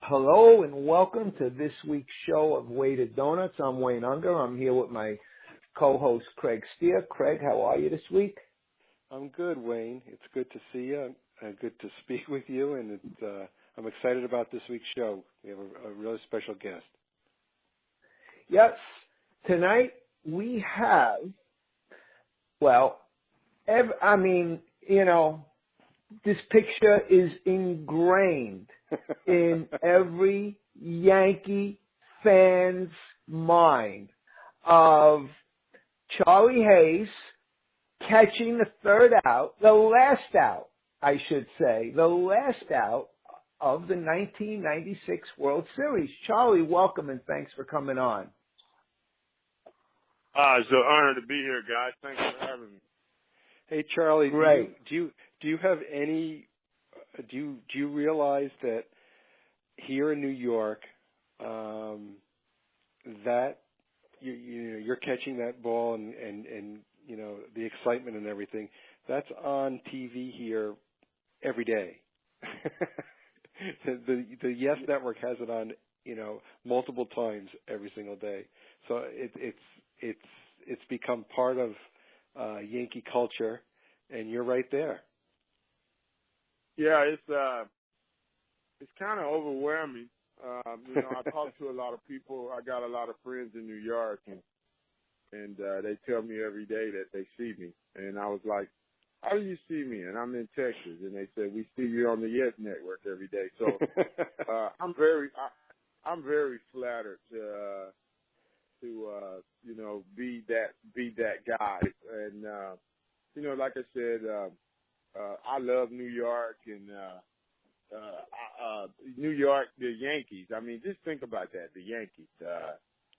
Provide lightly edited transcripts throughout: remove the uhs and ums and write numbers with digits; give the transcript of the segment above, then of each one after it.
Hello and welcome to this week's show of Weighted Donuts. I'm Wayne Unger. I'm here with my co-host Craig Stier. Craig, how are you this week? I'm good, Wayne. It's good to see you and good to speak with you, and I'm excited about this week's show. We have a really special guest. Yes, tonight we have, this picture is ingrained in every Yankee fan's mind of Charlie Hayes catching the last out of the 1996 World Series. Charlie, welcome and thanks for coming on. It's an honor to be here, guys. Thanks for having me. Hey, Charlie, Great. do you have any? Do you realize that here in New York, that you're catching that ball and the excitement and everything, that's on TV here every day. the Yes Network has it on multiple times every single day. So it's become part of Yankee culture, and you're right there. Yeah, it's kind of overwhelming. I talk to a lot of people. I got a lot of friends in New York, and they tell me every day that they see me. And I was like, how do you see me? And I'm in Texas, and they said, we see you on the Yes Network every day. So I'm very flattered to be that guy. And like I said, I love New York and New York, the Yankees. I mean, just think about that, the Yankees.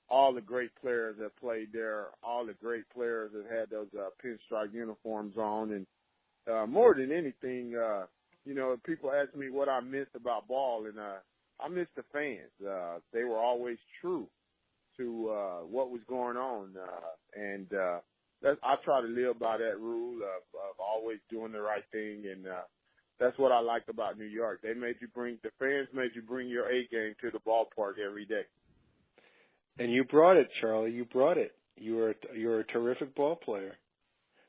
All the great players that played there, all the great players that had those pinstripe uniforms on, and more than anything, people ask me what I missed about ball, and I miss the fans. They were always true to what was going on, and I try to live by that rule of always doing the right thing, and that's what I liked about New York. The fans made you bring your A game to the ballpark every day. And you brought it, Charlie. You brought it. You're a terrific ball player.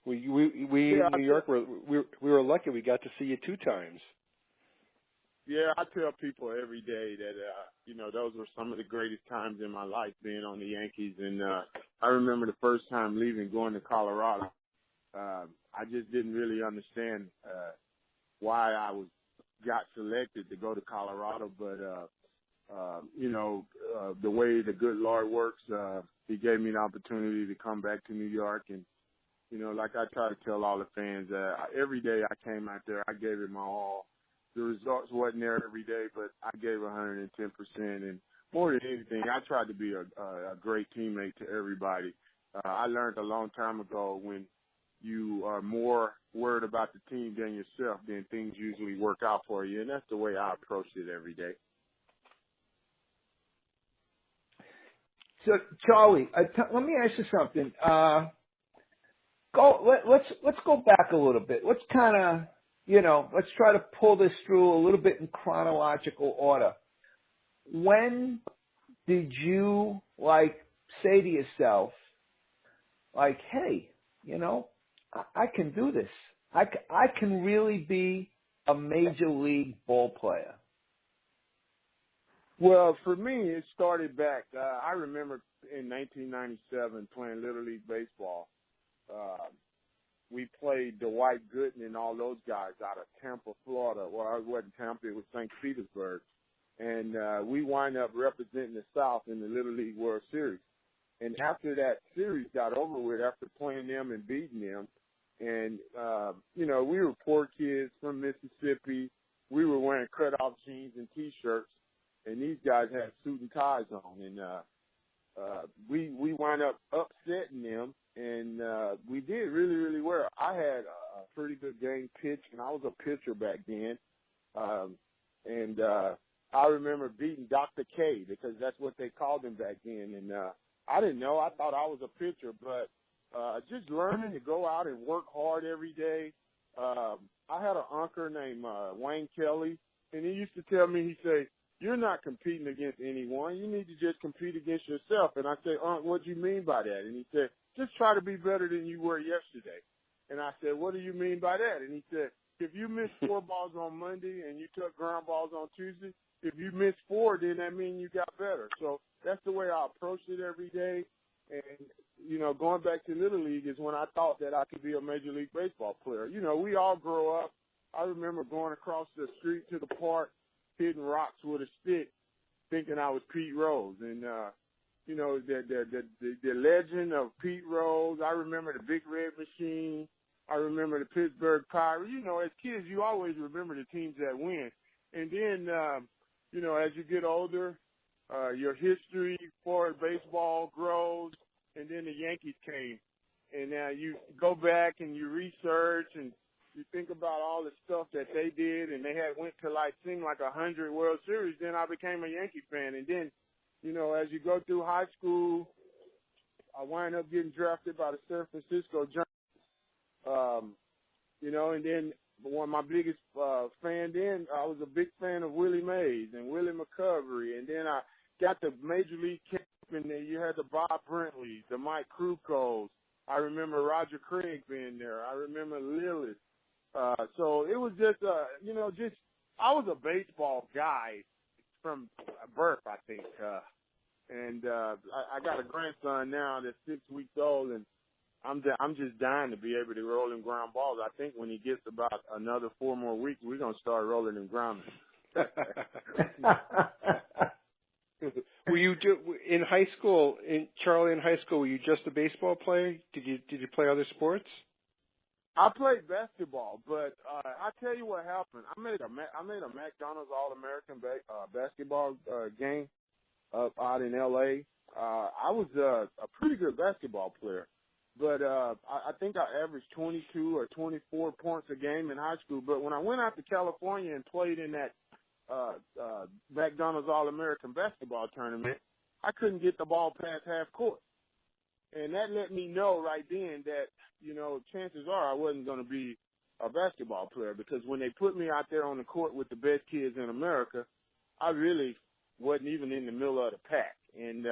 We in New York we were lucky. We got to see you 2 times. Yeah, I tell people every day that those were some of the greatest times in my life being on the Yankees. And I remember the first time going to Colorado. I just didn't really understand why I got selected to go to Colorado, but the way the good Lord works, He gave me an opportunity to come back to New York, and like I try to tell all the fans, every day I came out there, I gave it my all. The results wasn't there every day, but I gave 110%, and more than anything, I tried to be a great teammate to everybody. I learned a long time ago when you are more worried about the team than yourself, then things usually work out for you, and that's the way I approach it every day. So, Charlie, let me ask you something. Let's go back a little bit. Let's kind of, let's try to pull this through a little bit in chronological order. When did you say to yourself, hey, I can do this. I can really be a major league ball player? Well, for me, it started back. I remember in 1997 playing Little League Baseball. We played Dwight Gooden and all those guys out of Tampa, Florida. Well, it wasn't Tampa, it was St. Petersburg. And we wind up representing the South in the Little League World Series. And after that series got over with, after playing them and beating them, and, we were poor kids from Mississippi. We were wearing cutoff jeans and T-shirts, and these guys had suit and ties on. And we wind up upsetting them, and we did really, really well. I had a pretty good game pitch, and I was a pitcher back then. And I remember beating Dr. K, because that's what they called him back then. And I didn't know. I thought I was a pitcher, but just learning to go out and work hard every day. I had an uncle named Wayne Kelly, and he used to tell me, he said, you're not competing against anyone. You need to just compete against yourself. And I say, what do you mean by that? And he said, just try to be better than you were yesterday. And I said, what do you mean by that? And he said, if you missed 4 balls on Monday and you took ground balls on Tuesday, if you missed 4, then that means you got better. So that's the way I approach it every day. And, going back to Little League is when I thought that I could be a Major League Baseball player. We all grow up. I remember going across the street to the park, hitting rocks with a stick, thinking I was Pete Rose. And, the legend of Pete Rose. I remember the Big Red Machine. I remember the Pittsburgh Pirates. As kids, you always remember the teams that win. And then, as you get older, your history for baseball grows, and then the Yankees came. And now you go back and you research and you think about all the stuff that they did, and they went to seemed like 100 World Series. Then I became a Yankee fan. And then, as you go through high school, I wind up getting drafted by the San Francisco Giants. And then my biggest fan then, I was a big fan of Willie Mays and Willie McCovery. And then I got the Major League camp, and then you had the Bob Brentley, the Mike Krukos. I remember Roger Craig being there. I remember Lillis. So it was just, I was a baseball guy from birth, I think. I got a grandson now that's 6 weeks old, and I'm just dying to be able to roll him ground balls. I think when he gets about another 4 more weeks, we're going to start rolling him ground. Were you in high school, Charlie, in high school, were you just a baseball player? Did you play other sports? I played basketball, but I tell you what happened. I made a McDonald's All-American basketball game out in L.A. I was a pretty good basketball player, but I think I averaged 22 or 24 points a game in high school. But when I went out to California and played in that McDonald's All-American basketball tournament, I couldn't get the ball past half court. And that let me know right then that, chances are I wasn't going to be a basketball player, because when they put me out there on the court with the best kids in America, I really wasn't even in the middle of the pack. And,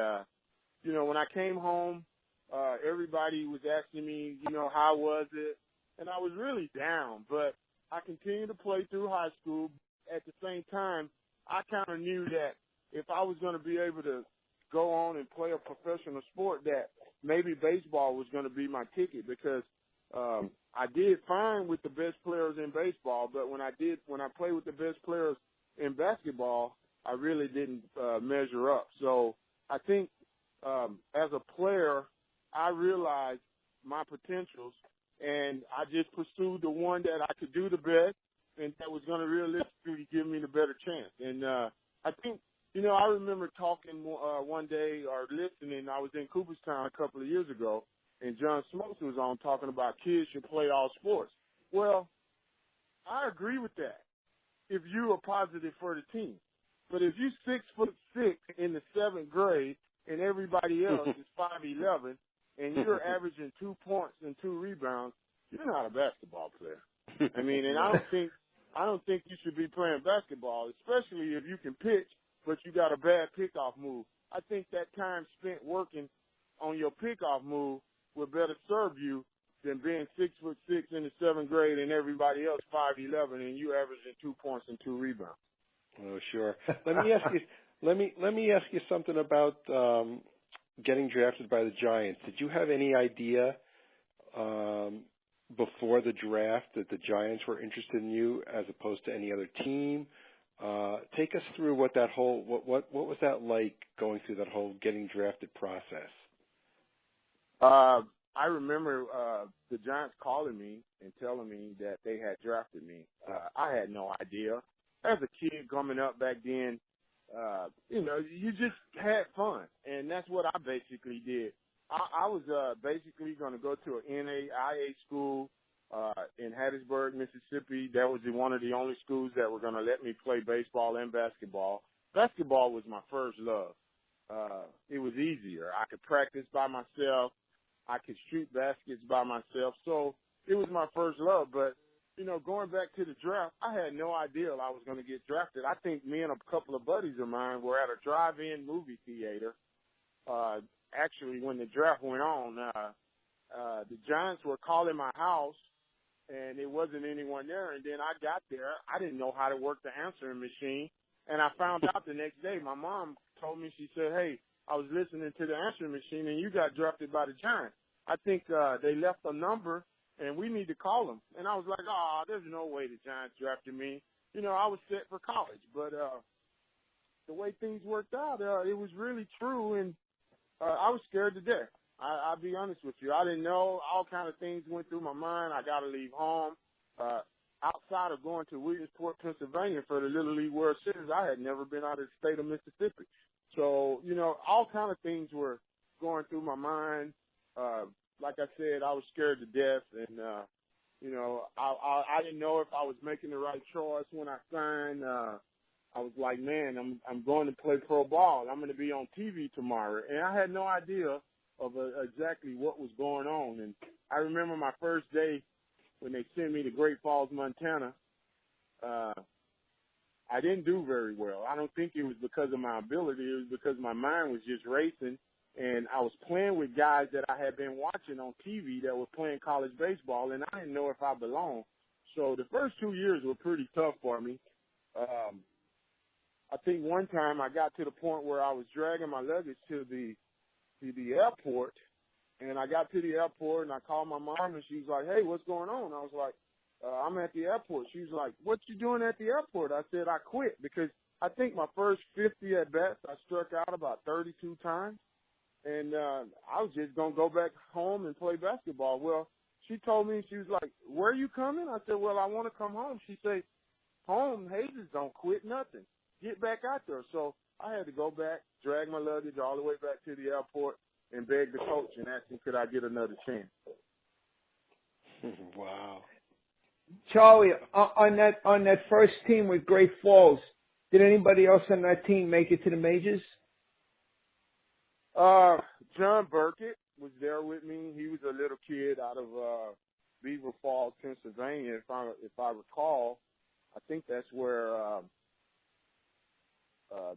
when I came home, everybody was asking me, how was it? And I was really down, but I continued to play through high school. At the same time, I kind of knew that if I was going to be able to go on and play a professional sport, that maybe baseball was going to be my ticket, because I did fine with the best players in baseball, but when I played with the best players in basketball, I really didn't measure up. So I think as a player, I realized my potentials, and I just pursued the one that I could do the best and that was going to realistically give me the better chance. And I think, I remember talking one day or listening. I was in Cooperstown a couple of years ago, and John Smokes was on talking about kids should play all sports. Well, I agree with that if you are positive for the team. But if you're 6'6" in the 7th grade and everybody else is 5'11", and you're averaging 2 points and 2 rebounds, you're not a basketball player. I mean, and I don't think you should be playing basketball, especially if you can pitch, but you got a bad pickoff move. I think that time spent working on your pickoff move would better serve you than being 6'6" in the 7th grade and everybody else 5'11", and you averaging 2 points and 2 rebounds. Oh, sure. Let me ask you. Let me ask you something about getting drafted by the Giants. Did you have any idea before the draft that the Giants were interested in you as opposed to any other team? Take us through what was that like, going through that whole getting drafted process? I remember the Giants calling me and telling me that they had drafted me. I had no idea. As a kid coming up back then, you just had fun, and that's what I basically did. I was basically going to go to an NAIA school in Hattiesburg, Mississippi. That was one of the only schools that were going to let me play baseball and basketball. Basketball was my first love. It was easier. I could practice by myself. I could shoot baskets by myself. So it was my first love. But going back to the draft, I had no idea I was going to get drafted. I think me and a couple of buddies of mine were at a drive-in movie theater. Actually, when the draft went on, the Giants were calling my house, and it wasn't anyone there. And then I got there. I didn't know how to work the answering machine. And I found out the next day. My mom told me, she said, hey, I was listening to the answering machine, and you got drafted by the Giants. I think they left a number, and we need to call them. And I was like, there's no way the Giants drafted me. I was set for college. But the way things worked out, it was really true, and I was scared to death. I'll be honest with you. I didn't know. All kind of things went through my mind. I got to leave home. Outside of going to Williamsport, Pennsylvania for the Little League World Series, I had never been out of the state of Mississippi. So, all kind of things were going through my mind. Like I said, I was scared to death, and, I didn't know if I was making the right choice when I signed. I was like, man, I'm going to play pro ball. I'm going to be on TV tomorrow. And I had no idea of exactly what was going on. And I remember my first day when they sent me to Great Falls, Montana. I didn't do very well. I don't think it was because of my ability. It was because my mind was just racing. And I was playing with guys that I had been watching on TV that were playing college baseball, and I didn't know if I belonged. So the first 2 years were pretty tough for me. I think one time I got to the point where I was dragging my luggage to the airport, and I got to the airport, and I called my mom, and she was like, hey, what's going on? I was like, I'm at the airport. She was like, what you doing at the airport? I said, I quit, because I think my first 50 at-bats, I struck out about 32 times, and I was just going to go back home and play basketball. Well, she told me, she was like, where are you coming? I said, well, I want to come home. She said, home, Hazes don't quit nothing. Get back out there. So I had to go back, drag my luggage all the way back to the airport, and beg the coach and ask him, could I get another chance? Wow. Charlie, on that first team with Great Falls, did anybody else on that team make it to the majors? John Burkett was there with me. He was a little kid out of Beaver Falls, Pennsylvania, if I recall. I think that's where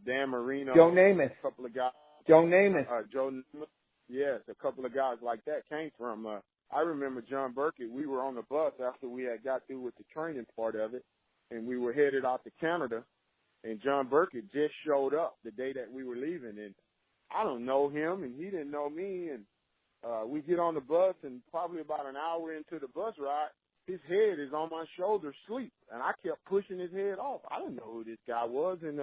Dan Marino, Joe Namath, a couple of guys. Joe Namath. Joe Namath. Yes, a couple of guys like that came from. I remember John Burkett. We were on the bus after we had got through with the training part of it, and we were headed out to Canada. And John Burkett just showed up the day that we were leaving, and I don't know him, and he didn't know me. And we get on the bus, and probably about an hour into the bus ride, his head is on my shoulder, asleep, and I kept pushing his head off. I didn't know who this guy was, and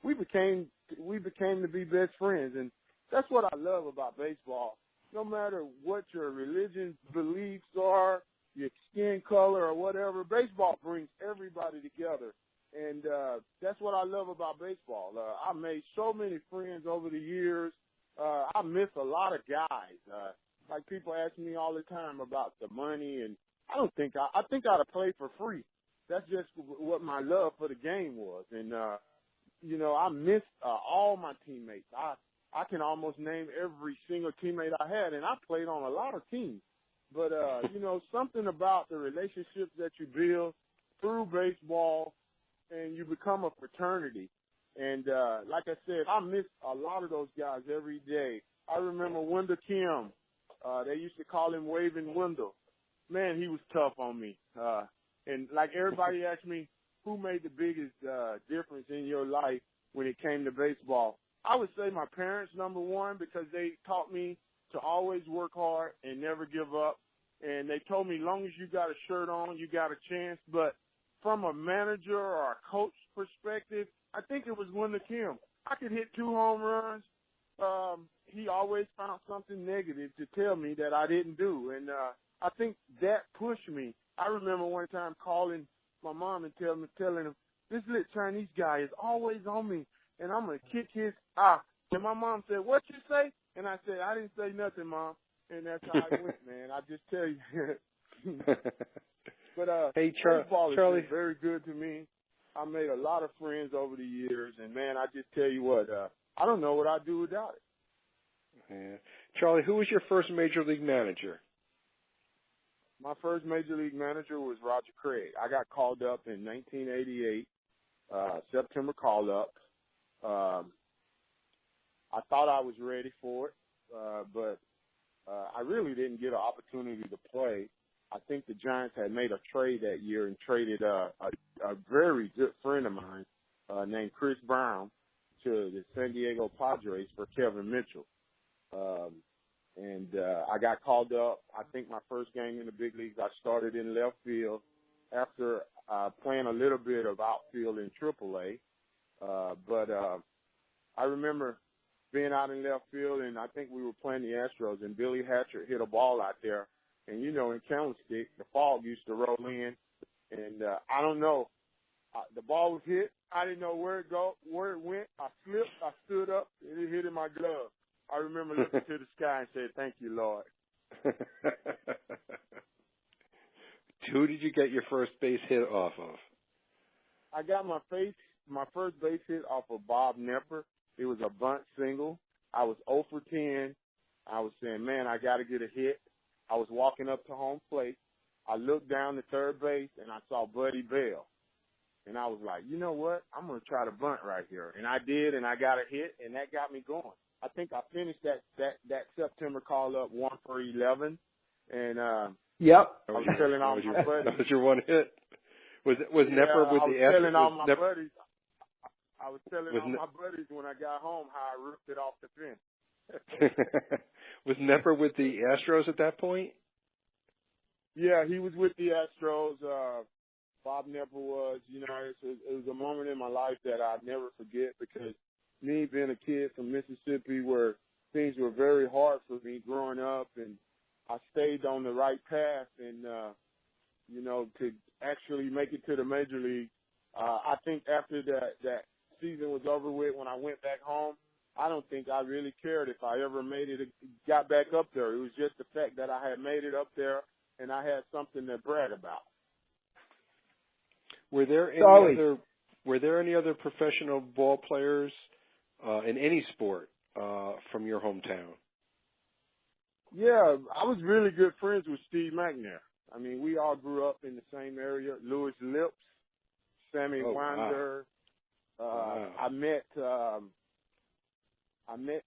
we became to be best friends, and that's what I love about baseball. No matter what your religion beliefs are, your skin color or whatever, baseball brings everybody together. And that's what I love about baseball. I made so many friends over the years. I miss a lot of guys. Like people ask me all the time about the money, and I think I'd have played for free. That's just what my love for the game was. And, I miss all my teammates. I can almost name every single teammate I had, and I played on a lot of teams. But, something about the relationships that you build through baseball, and you become a fraternity. And like I said, I miss a lot of those guys every day. I remember Wendell Kim. They used to call him Waving Wendell. Man, he was tough on me. And like everybody asked me, who made the biggest difference in your life when it came to baseball? I would say my parents, number one, because they taught me to always work hard and never give up. And they told me, as long as you got a shirt on, you got a chance. But from a manager or a coach perspective, I think it was Wendell Kim. I could hit 2 home runs. He always found something negative to tell me that I didn't do. And I think that pushed me. I remember one time calling my mom and telling him, this little Chinese guy is always on me, and I'm going to kick his eye. And my mom said, what you say? And I said, I didn't say nothing, Mom. And that's how it went, man. I just tell you. But hey, baseball has Charlie, been very good to me. I made a lot of friends over the years, and, man, I just tell you what, I don't know what I'd do without it. Yeah. Charlie, who was your first major league manager? My first major league manager was Roger Craig. I got called up in 1988, September call up. I thought I was ready for it, but I really didn't get an opportunity to play. I think the Giants had made a trade that year and traded a very good friend of mine named Chris Brown to the San Diego Padres for Kevin Mitchell. And I got called up. I think my first game in the big leagues, I started in left field after playing a little bit of outfield in AAA. But I remember being out in left field, and I think we were playing the Astros, and Billy Hatcher hit a ball out there. And, you know, in Candlestick, the fog used to roll in. And I don't know. The ball was hit. I didn't know where it went. I slipped. I stood up, and it hit in my glove. I remember looking to the sky and said, "Thank you, Lord." Who did you get your first base hit off of? I got my first base hit off of Bob Nepper. It was a bunt single. I was 0 for 10. I was saying, man, I got to get a hit. I was walking up to home plate. I looked down to third base, and I saw Buddy Bell. And I was like, you know what? I'm going to try to bunt right here. And I did, and I got a hit, and that got me going. I think I finished that September call-up 1 for 11. And yep. I was telling all my buddies. That was your one hit? Was Nepper with the Astros? I was telling all my buddies. I was telling all my buddies when I got home how I ripped it off the fence. Was Nepper with the Astros at that point? Yeah, he was with the Astros. Bob Nepper was. You know, it was a moment in my life that I'll never forget because me being a kid from Mississippi where things were very hard for me growing up, and I stayed on the right path and, you know, to actually make it to the major league. I think after that season was over with, when I went back home, I don't think I really cared if I ever made it, got back up there. It was just the fact that I had made it up there and I had something to brag about. Were there any other professional ball players in any sport from your hometown? Yeah, I was really good friends with Steve McNair. I mean, we all grew up in the same area. Louis Lips, Sammy Winder. Wow. I met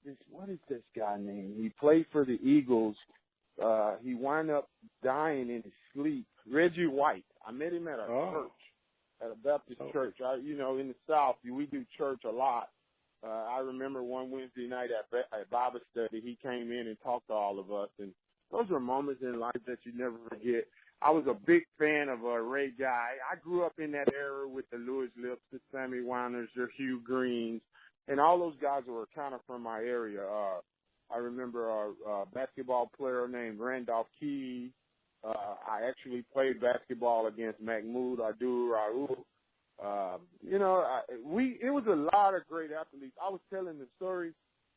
this. What is this guy named? He played for the Eagles. He wound up dying in his sleep. Reggie White. I met him at a church, at a Baptist church. You know, in the South, we do church a lot. I remember one Wednesday night at Bible study, he came in and talked to all of us, and those are moments in life that you never forget. I was a big fan of Ray Guy. I grew up in that era with the Louis Lips, the Sammy Winders, the Hugh Greens, and all those guys were kind of from my area. I remember a basketball player named Randolph Key. I actually played basketball against Mahmoud Abdul-Rauf. You know, it was a lot of great athletes. I was telling the story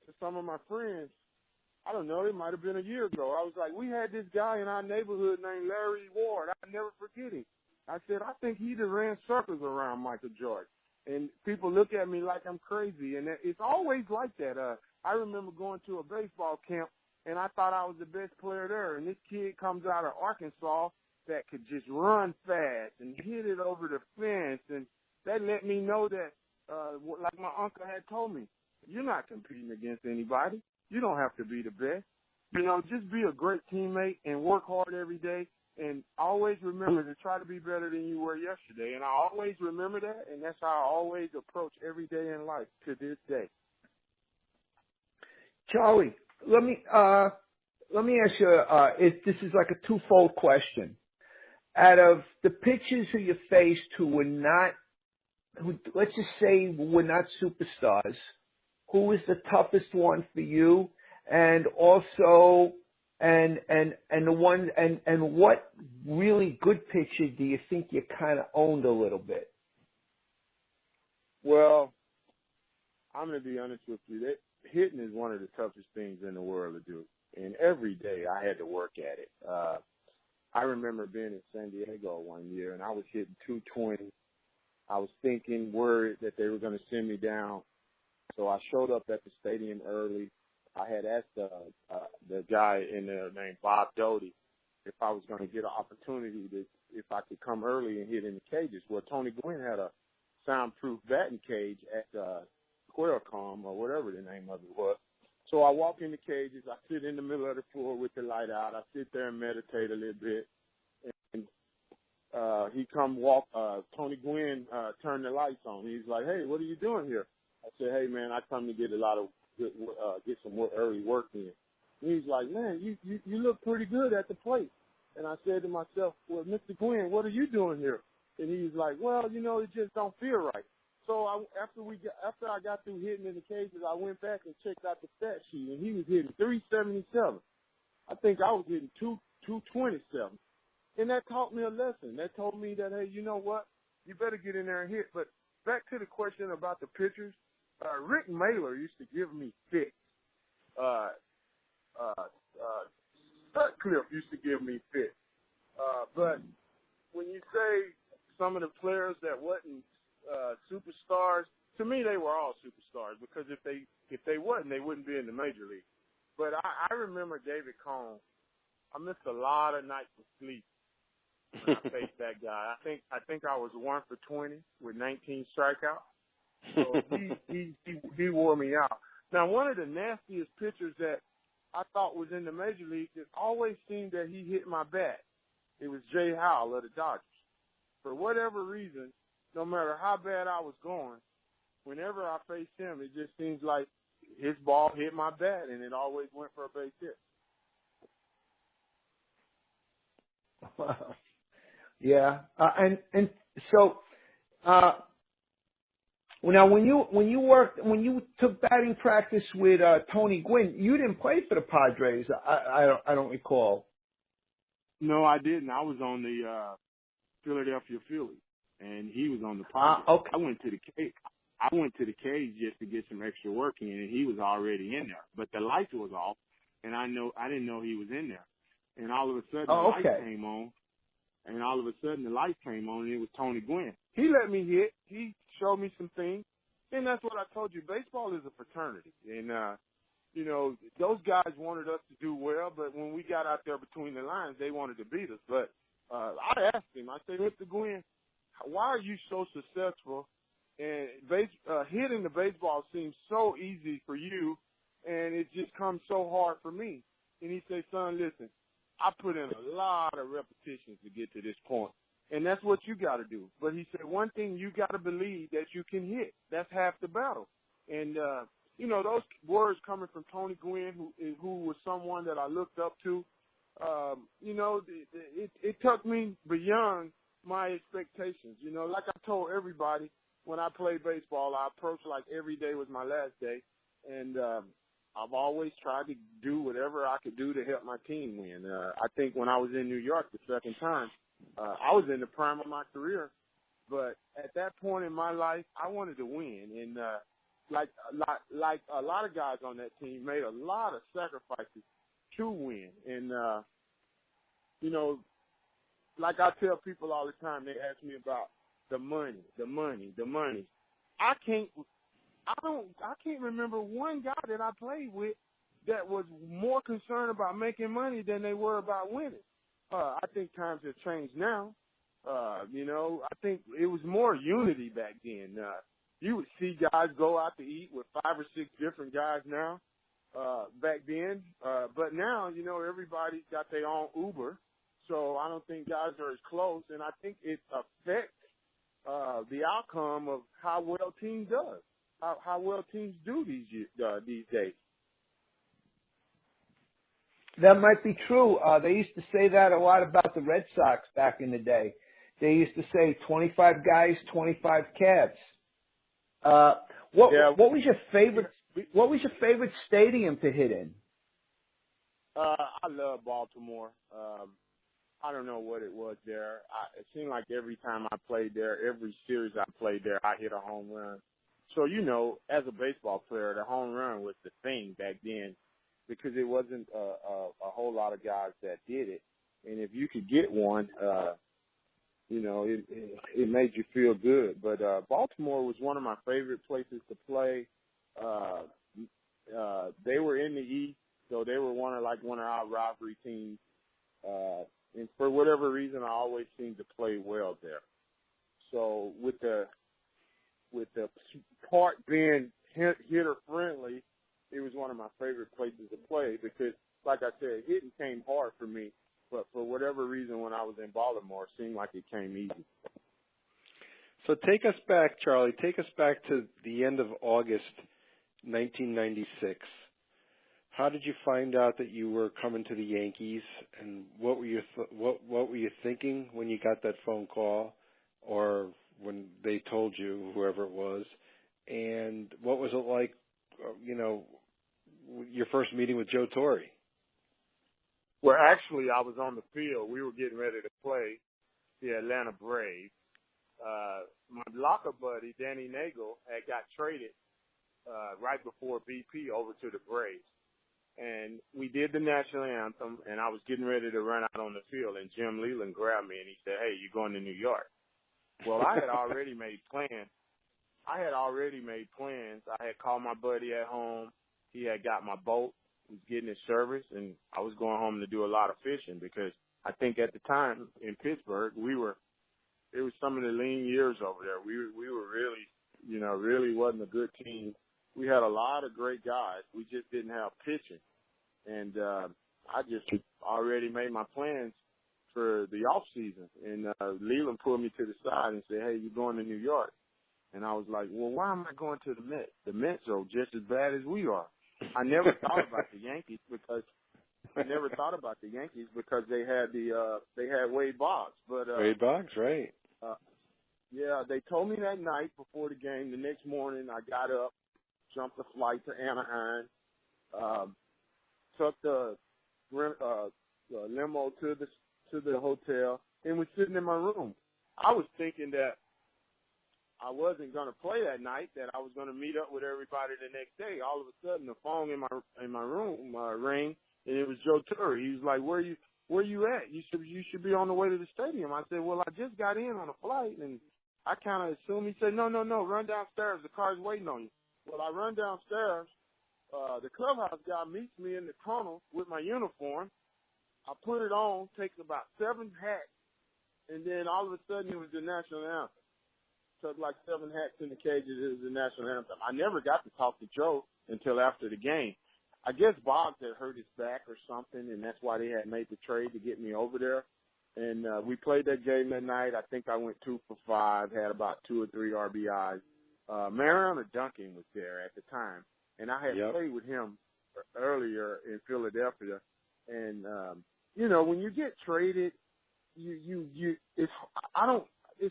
to some of my friends. I don't know, it might have been a year ago. I was like, we had this guy in our neighborhood named Larry Ward. I'll never forget him. I said, I think he done ran circles around Michael Jordan. And people look at me like I'm crazy. And it's always like that. I remember going to a baseball camp, and I thought I was the best player there. And this kid comes out of Arkansas that could just run fast and hit it over the fence. And that let me know that, like my uncle had told me, you're not competing against anybody. You don't have to be the best. You know, just be a great teammate and work hard every day. And always remember to try to be better than you were yesterday. And I always remember that, and that's how I always approach every day in life to this day. Charlie, let me ask you. This is like a twofold question. Out of the pitchers who you faced who let's just say were not superstars, who was the toughest one for you, and also, and what really good pitcher do you think you kind of owned a little bit? Well, I'm going to be honest with you. Hitting is one of the toughest things in the world to do, and every day I had to work at it. I remember being in San Diego one year, and I was hitting 220. I was thinking, worried that they were going to send me down. So I showed up at the stadium early. I had asked the guy in there named Bob Doty if I was going to get an opportunity to, if I could come early and hit in the cages. Well, Tony Gwynn had a soundproof batting cage at Qualcomm or whatever the name of it was. So I walk in the cages. I sit in the middle of the floor with the light out. I sit there and meditate a little bit. And he come walk. Tony Gwynn turned the lights on. He's like, "Hey, what are you doing here?" I said, "Hey, man, I come to get a lot of good, get some early work in." And he's like, "Man, you look pretty good at the plate." And I said to myself, "Well, Mr. Gwynn, what are you doing here?" And he's like, "Well, it just don't feel right." So after I got through hitting in the cages, I went back and checked out the stat sheet, and he was hitting 377. I think I was hitting 227. And that taught me a lesson. That told me that, hey, you know what? You better get in there and hit. But back to the question about the pitchers, Rick Mailer used to give me fits. Sutcliffe used to give me fits. But when you say some of the players that wasn't superstars, to me they were all superstars, because if they wasn't, they wouldn't be in the major league. But I remember David Cone. I missed a lot of nights of sleep when I faced that guy. I think I was 1 for 20 with 19 strikeouts. So he wore me out. Now, one of the nastiest pitchers that I thought was in the major league, it always seemed that he hit my bat. It was Jay Howell of the Dodgers. For whatever reason, no matter how bad I was going, whenever I faced him, it just seems like his ball hit my bat, and it always went for a base hit. Wow. Yeah. And so now when you took batting practice with Tony Gwynn, you didn't play for the Padres. I don't recall. No, I didn't. I was on the Philadelphia Phillies, and he was on the Padres. Okay. I went to the cage just to get some extra work in, and he was already in there. But the lights was off, and I didn't know he was in there. And all of a sudden, the lights came on, and it was Tony Gwynn. He let me hit. He showed me some things, and that's what I told you. Baseball is a fraternity, and those guys wanted us to do well, but when we got out there between the lines, they wanted to beat us. But I asked him, I said, Mr. Gwynn, why are you so successful? And hitting the baseball seems so easy for you, and it just comes so hard for me. And he said, son, listen, I put in a lot of repetitions to get to this point, and that's what you got to do. But he said, one thing, you got to believe that you can hit. That's half the battle. And, those words coming from Tony Gwynn, who was someone that I looked up to, it took me beyond my expectations. Like I told everybody, when I played baseball, I approached like every day was my last day. And I've always tried to do whatever I could do to help my team win. I think when I was in New York the second time, I was in the prime of my career. But at that point in my life, I wanted to win. And like a lot of guys on that team made a lot of sacrifices to win. And, like I tell people all the time, they ask me about the money. I can't remember one guy that I played with that was more concerned about making money than they were about winning. I think times have changed now. I think it was more unity back then. You would see guys go out to eat with 5 or 6 different guys now, back then. But now, everybody's got their own Uber. So I don't think guys are as close. And I think it affects the outcome of how well teams does, how well teams do these days. That might be true. They used to say that a lot about the Red Sox back in the day. They used to say 25 guys, 25 cabs. What was your favorite stadium to hit in? I love Baltimore. I don't know what it was there. It seemed like every time I played there, every series I played there, I hit a home run. So, as a baseball player, the home run was the thing back then, because it wasn't a whole lot of guys that did it. And if you could get one, it made you feel good. But Baltimore was one of my favorite places to play. They were in the East, so they were one of our rivalry teams. And for whatever reason, I always seem to play well there. So with the park being hitter friendly, it was one of my favorite places to play because, like I said, hitting came hard for me. But for whatever reason, when I was in Baltimore, it seemed like it came easy. So take us back, Charlie. Take us back to the end of August 1996. How did you find out that you were coming to the Yankees, and what were you what were you thinking when you got that phone call, or when they told you, whoever it was, and what was it like, your first meeting with Joe Torre? Well, actually, I was on the field. We were getting ready to play the Atlanta Braves. My locker buddy, Danny Nagel, had got traded right before BP over to the Braves. And we did the national anthem, and I was getting ready to run out on the field, and Jim Leland grabbed me, and he said, "Hey, you're going to New York." Well, I had already made plans. I had called my buddy at home. He had got my boat. He was getting his service, and I was going home to do a lot of fishing because I think at the time in Pittsburgh, it was some of the lean years over there. We were really, really wasn't a good team. We had a lot of great guys. We just didn't have pitching. And I just already made my plans for the off season. And Leland pulled me to the side and said, "Hey, you're going to New York." And I was like, "Well, why am I going to the Mets? The Mets are just as bad as we are." I never thought about the Yankees because they had Wade Boggs. But Wade Boggs, right? Yeah, they told me that night before the game. The next morning, I got up, jumped a flight to Anaheim, took the limo to the hotel, and was sitting in my room. I was thinking that I wasn't going to play that night, that I was going to meet up with everybody the next day. All of a sudden, the phone in my room rang, and it was Joe Torre. He was like, "Where you at? You should be on the way to the stadium." I said, "Well, I just got in on a flight," and I kind of assumed. He said, No, run downstairs. The car's waiting on you." Well, I run downstairs. The clubhouse guy meets me in the tunnel with my uniform. I put it on, takes about 7 hats, and then all of a sudden it was the national anthem. Took like 7 hats in the cages. It was the national anthem. I never got to talk to Joe until after the game. I guess Boggs had hurt his back or something, and that's why they had made the trade to get me over there. And we played that game that night. I think I went 2 for 5, had about 2 or 3 RBIs. Mariano Duncan was there at the time, and I had played with him earlier in Philadelphia. And when you get traded, it's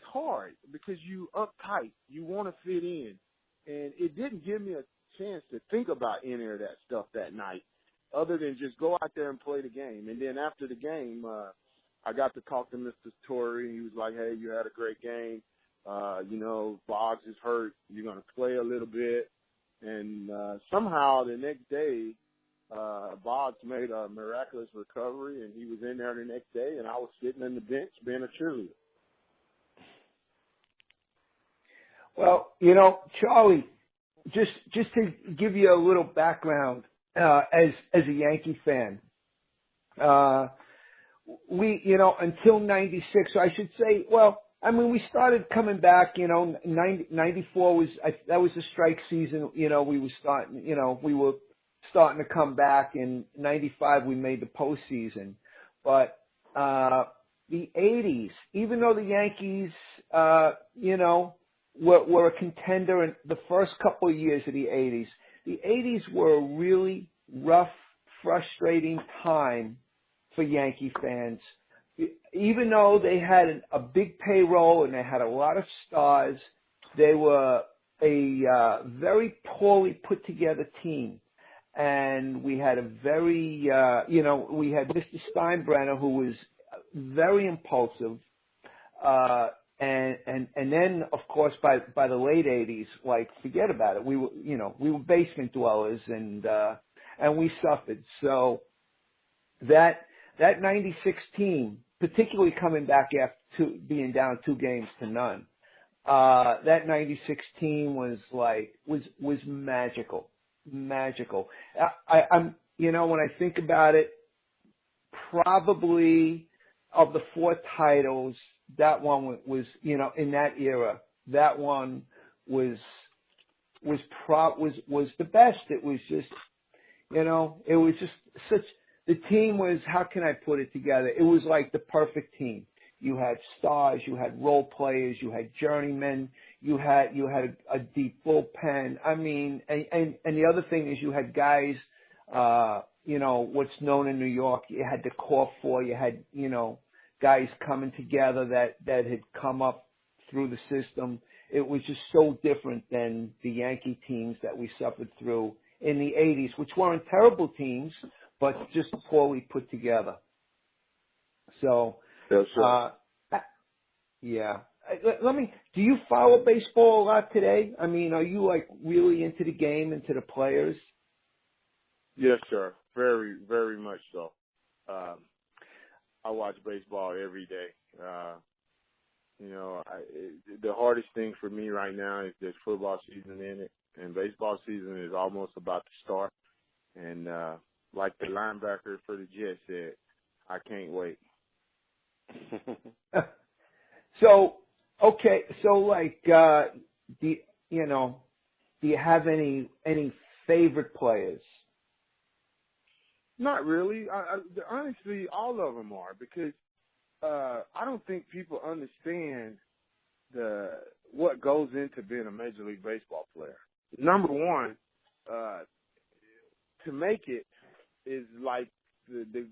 hard because you uptight. You want to fit in, and it didn't give me a chance to think about any of that stuff that night, other than just go out there and play the game. And then after the game, I got to talk to Mr. Torre. He was like, "Hey, you had a great game. Boggs is hurt. You're going to play a little bit." And somehow the next day, Boggs made a miraculous recovery, and he was in there the next day, and I was sitting on the bench being a cheerleader. Well, Charlie, just to give you a little background, as a Yankee fan, we, until 96, I should say, we started coming back, 94 that was the strike season, we were starting to come back. In 95, we made the postseason. But, the 80s, even though the Yankees, were a contender in the first couple of years of the 80s were a really rough, frustrating time for Yankee fans. Even though they had a big payroll and they had a lot of stars, they were a very poorly put together team. And we had a very, we had Mr. Steinbrenner, who was very impulsive. And then, of course, by the late 80s, forget about it. We were basement dwellers, and we suffered. So that 96 team, particularly coming back after being down 2-0, that 96 team was magical. I'm when I think about it, probably of the 4 titles, that one was, in that era, that one was the best. It was just, it was just such, the team was, how can I put it together? It was like the perfect team. You had stars, you had role players, you had journeymen, you had a deep bullpen. I mean, and the other thing is you had guys, what's known in New York, you had the core 4, you had, guys coming together that had come up through the system. It was just so different than the Yankee teams that we suffered through in the 80s, which weren't terrible teams, but just poorly put together. So, yes, sir. Yeah. Do you follow baseball a lot today? I mean, are you like really into the game, into the players? Yes, sir. Very, very much so. I watch baseball every day. The hardest thing for me right now is there's football season in it, and baseball season is almost about to start. And like the linebacker for the Jets said, I can't wait. So, okay, so like, do you have any favorite players? Not really. Honestly, all of them are, because I don't think people understand what goes into being a Major League Baseball player. Number one, to make it is like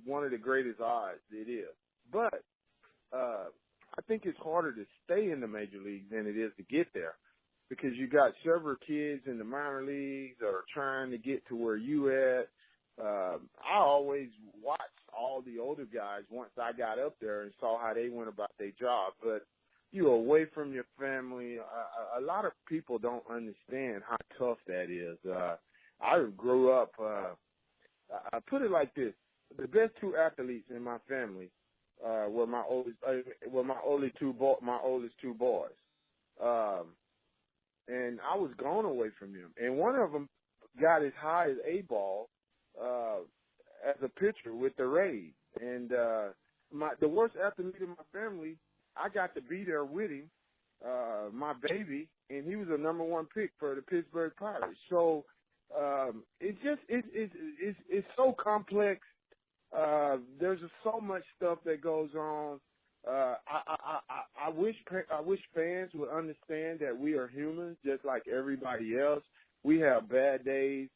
one of the greatest odds it is. But I think it's harder to stay in the major leagues than it is to get there, because you got several kids in the minor leagues that are trying to get to where you at. I always watched all the older guys once I got up there and saw how they went about their job. But you're away from your family. A lot of people don't understand how tough that is. I grew up, I put it like this: the best 2 athletes in my family were my oldest 2 boys. And I was gone away from them. And one of them got as high as A-ball as a pitcher with the Rays. And the worst athlete in my family, I got to be there with him, my baby, and he was a number 1 pick for the Pittsburgh Pirates. So it's so complex. There's just so much stuff that goes on. I wish fans would understand that we are humans just like everybody else. We have bad days,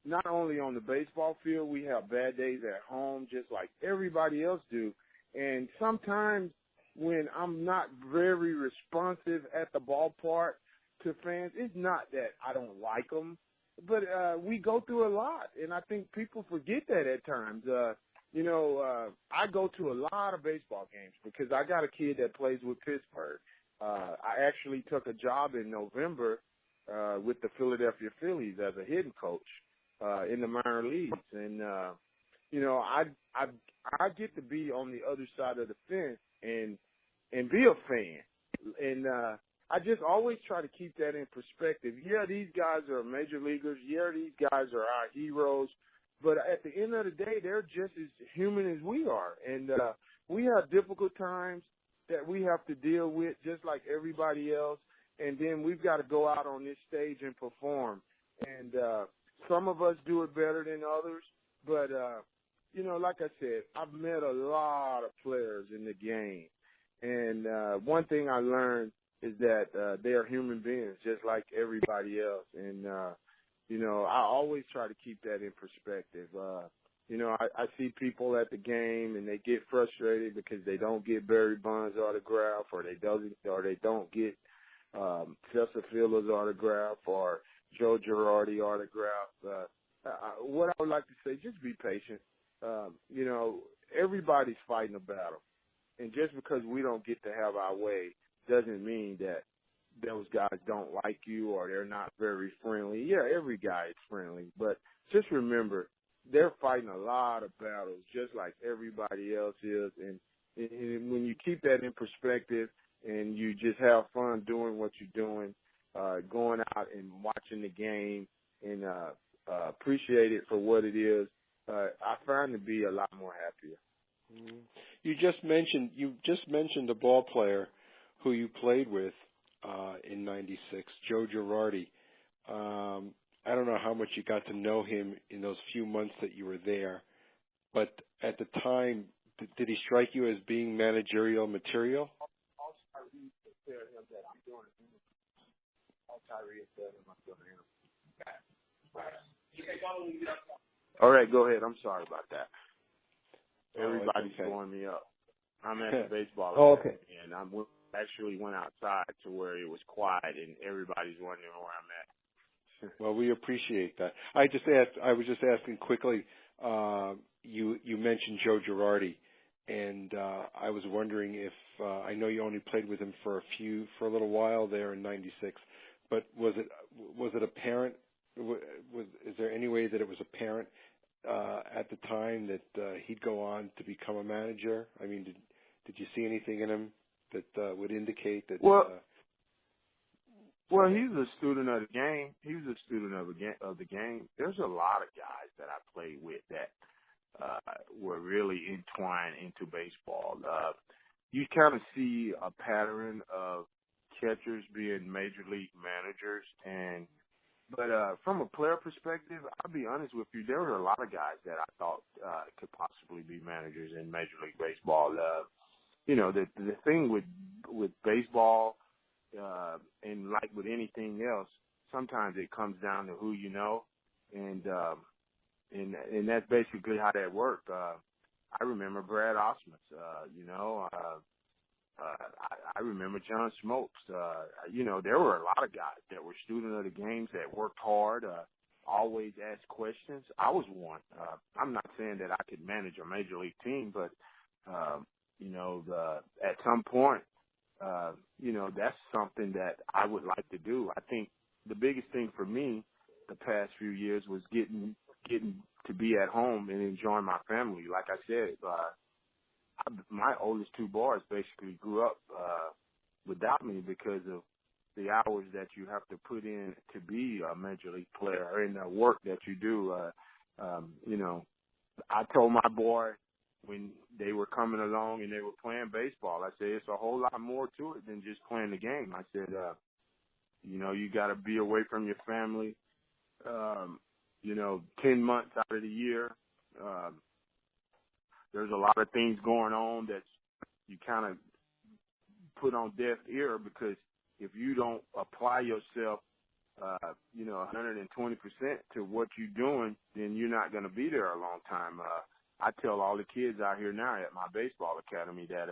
not only on the baseball field. We have bad days at home just like everybody else do. And sometimes when I'm not very responsive at the ballpark to fans, it's not that I don't like them, but we go through a lot, and I think people forget that at times. I go to a lot of baseball games because I got a kid that plays with Pittsburgh. I actually took a job in November with the Philadelphia Phillies as a hitting coach in the minor leagues. And, I get to be on the other side of the fence and be a fan. And I just always try to keep that in perspective. Yeah, these guys are major leaguers. Yeah, these guys are our heroes. But at the end of the day, they're just as human as we are. And we have difficult times that we have to deal with just like everybody else. And then we've got to go out on this stage and perform. And some of us do it better than others. But, like I said, I've met a lot of players in the game. And one thing I learned is that they are human beings just like everybody else. And, I always try to keep that in perspective. I see people at the game and they get frustrated because they don't get Barry Bonds' autograph, or they don't get Cecil Fielder's autograph or Joe Girardi autograph. What I would like to say, just be patient. Everybody's fighting a battle. And just because we don't get to have our way doesn't mean that those guys don't like you or they're not very friendly. Yeah, every guy is friendly. But just remember, they're fighting a lot of battles just like everybody else is. And when you keep that in perspective and you just have fun doing what you're doing, going out and watching the game and appreciate it for what it is, I find to be a lot more happier. Mm. You just mentioned a ball player who you played with in '96, Joe Girardi. I don't know how much you got to know him in those few months that you were there, but at the time, did he strike you as being managerial material? All right, go ahead. I'm sorry about that. Everybody's Okay. blowing me up. I'm at the baseball okay. and I actually went outside to where it was quiet, and everybody's wondering where I'm at. Well, we appreciate that. I was just asking quickly. You mentioned Joe Girardi, and I was wondering if I know you only played with him for a little while there in '96, but was it apparent? Is there any way that it was apparent at the time that he'd go on to become a manager? I mean, did you see anything in him that would indicate that? Well, he's a student of the game. He was a student of the game. There's a lot of guys that I played with that were really entwined into baseball. You kind of see a pattern of catchers being major league managers, but from a player perspective, I'll be honest with you, there were a lot of guys that I thought could possibly be managers in Major League Baseball. The thing with baseball. And like with anything else, sometimes it comes down to who you know, and that's basically how that worked. I remember Brad Osmus, I remember John Smokes. There were a lot of guys that were student of the games that worked hard, always asked questions. I was one. I'm not saying that I could manage a major league team, but at some point. That's something that I would like to do. I think the biggest thing for me the past few years was getting to be at home and enjoying my family. Like I said, my oldest two boys basically grew up without me because of the hours that you have to put in to be a major league player and the work that you do. I told my boy when they were coming along and they were playing baseball, I said, it's a whole lot more to it than just playing the game. I said, you got to be away from your family, 10 months out of the year. There's a lot of things going on that you kind of put on deaf ear because if you don't apply yourself, 120% to what you're doing, then you're not going to be there a long time. I tell all the kids out here now at my baseball academy that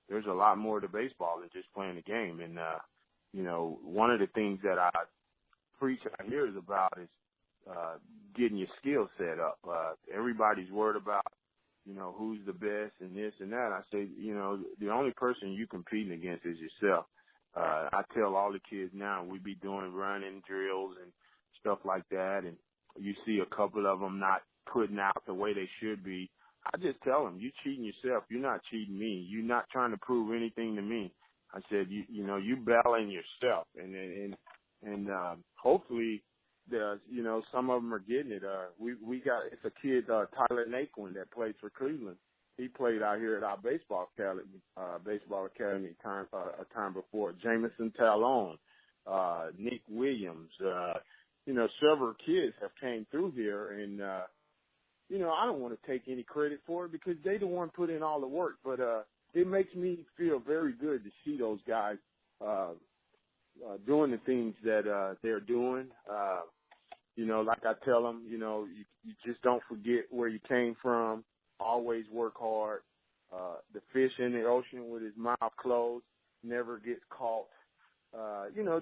there's a lot more to baseball than just playing the game. And, one of the things that I preach out here is about is getting your skill set up. Everybody's worried about, who's the best and this and that. I say, the only person you competing against is yourself. I tell all the kids now we be doing running drills and stuff like that, and you see a couple of them not putting out the way they should be. I just tell them, you're cheating yourself. You're not cheating me. You're not trying to prove anything to me. I said, you battling yourself, and hopefully, some of them are getting it. It's a kid, Tyler Naquin, that plays for Cleveland. He played out here at our baseball academy a time before. Jamison Talon, Nick Williams, several kids have came through here, and I don't want to take any credit for it because they the one put in all the work. But it makes me feel very good to see those guys doing the things that they're doing. Like I tell them, you just don't forget where you came from. Always work hard. The fish in the ocean with his mouth closed never gets caught.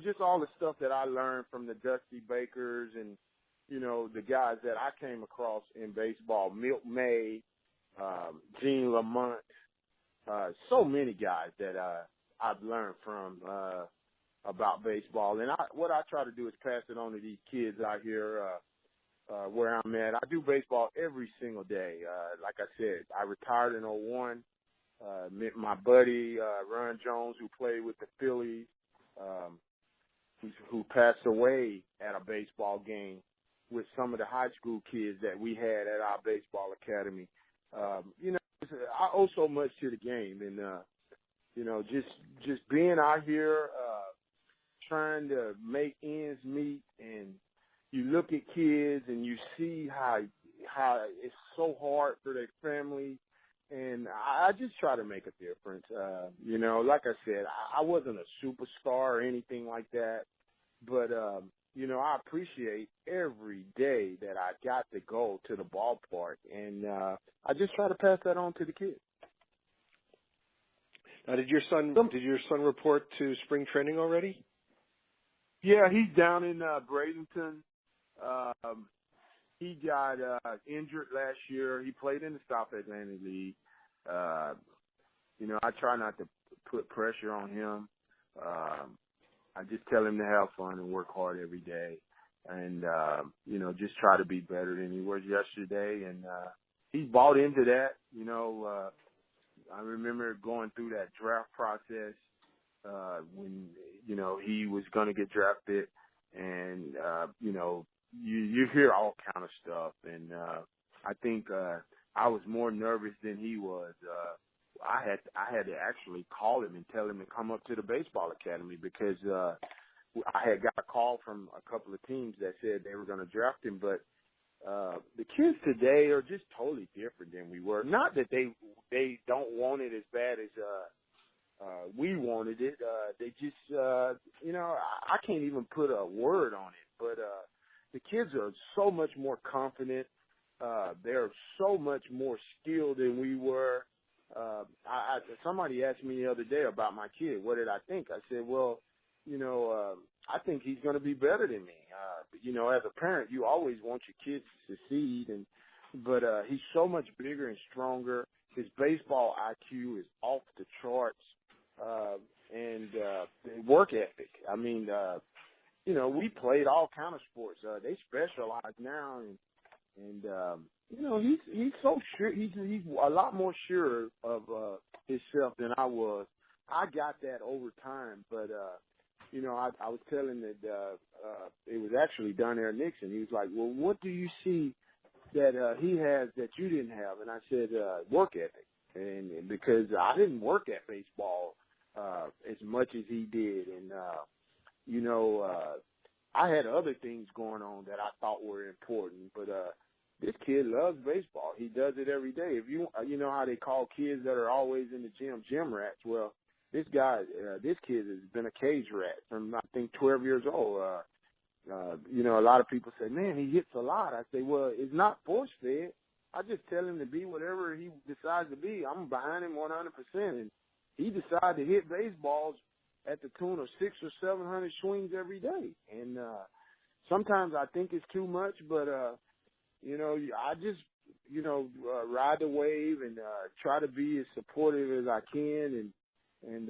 Just all the stuff that I learned from the Dusty Bakers and, the guys that I came across in baseball, Milt May, Gene Lamont, so many guys that I've learned from about baseball. And what I try to do is pass it on to these kids out here where I'm at. I do baseball every single day. Like I said, I retired in '01. Met my buddy, Ron Jones, who played with the Phillies, who passed away at a baseball game with some of the high school kids that we had at our baseball academy. You know, I owe so much to the game, and you know, just being out here trying to make ends meet, and you look at kids and you see how it's so hard for their families, and I just try to make a difference. You know, like I said, I wasn't a superstar or anything like that, but you know, I appreciate every day that I got to go to the ballpark, and I just try to pass that on to the kids. Now, did your son report to spring training already? Yeah, he's down in Bradenton. He got injured last year. He played in the South Atlantic League. You know, I try not to put pressure on him. I just tell him to have fun and work hard every day, and you know, just try to be better than he was yesterday. And he's bought into that. You know, I remember going through that draft process when you know he was going to get drafted, and you know, you hear all kind of stuff, and I think I was more nervous than he was. I had to actually call him and tell him to come up to the baseball academy because I had got a call from a couple of teams that said they were going to draft him, but the kids today are just totally different than we were. Not that they don't want it as bad as we wanted it. They just you know, I can't even put a word on it, but the kids are so much more confident. They're so much more skilled than we were. Somebody asked me the other day about my kid. What did I think? I said, well, you know, I think he's going to be better than me. You know, as a parent, you always want your kids to succeed, but he's so much bigger and stronger. His baseball IQ is off the charts, and work ethic. I mean, you know, we played all kind of sports. They specialize now, and you know, he's so sure. He's a lot more sure of himself than I was. I got that over time, but you know, I was telling that it was actually Donnell Nixon. He was like, "Well, what do you see that he has that you didn't have?" And I said, "Work ethic," and because I didn't work at baseball as much as he did, and you know, I had other things going on that I thought were important, but this kid loves baseball. He does it every day. If you know how they call kids that are always in the gym rats. Well, this kid has been a cage rat from I think 12 years old. You know, a lot of people say, "Man, he hits a lot." I say, "Well, it's not force fed. I just tell him to be whatever he decides to be. I'm behind him 100%." And he decided to hit baseballs at the tune of 600 or 700 swings every day. And sometimes I think it's too much, but you know, I just, you know, ride the wave and try to be as supportive as I can, and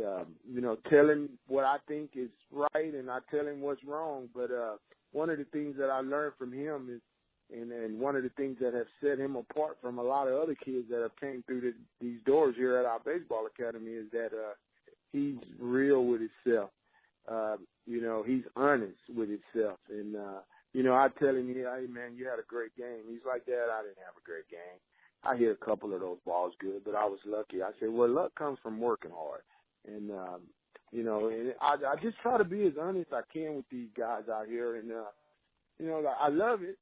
you know, tell him what I think is right, and I tell him what's wrong. But one of the things that I learned from him is, and one of the things that have set him apart from a lot of other kids that have came through these doors here at our baseball academy is that he's real with himself. You know, he's honest with himself, and you know, I tell him, "Hey, man, you had a great game." He's like, "Dad, I didn't have a great game. I hit a couple of those balls good, but I was lucky." I said, "Well, luck comes from working hard." And, you know, and I just try to be as honest as I can with these guys out here. And, you know, I love it.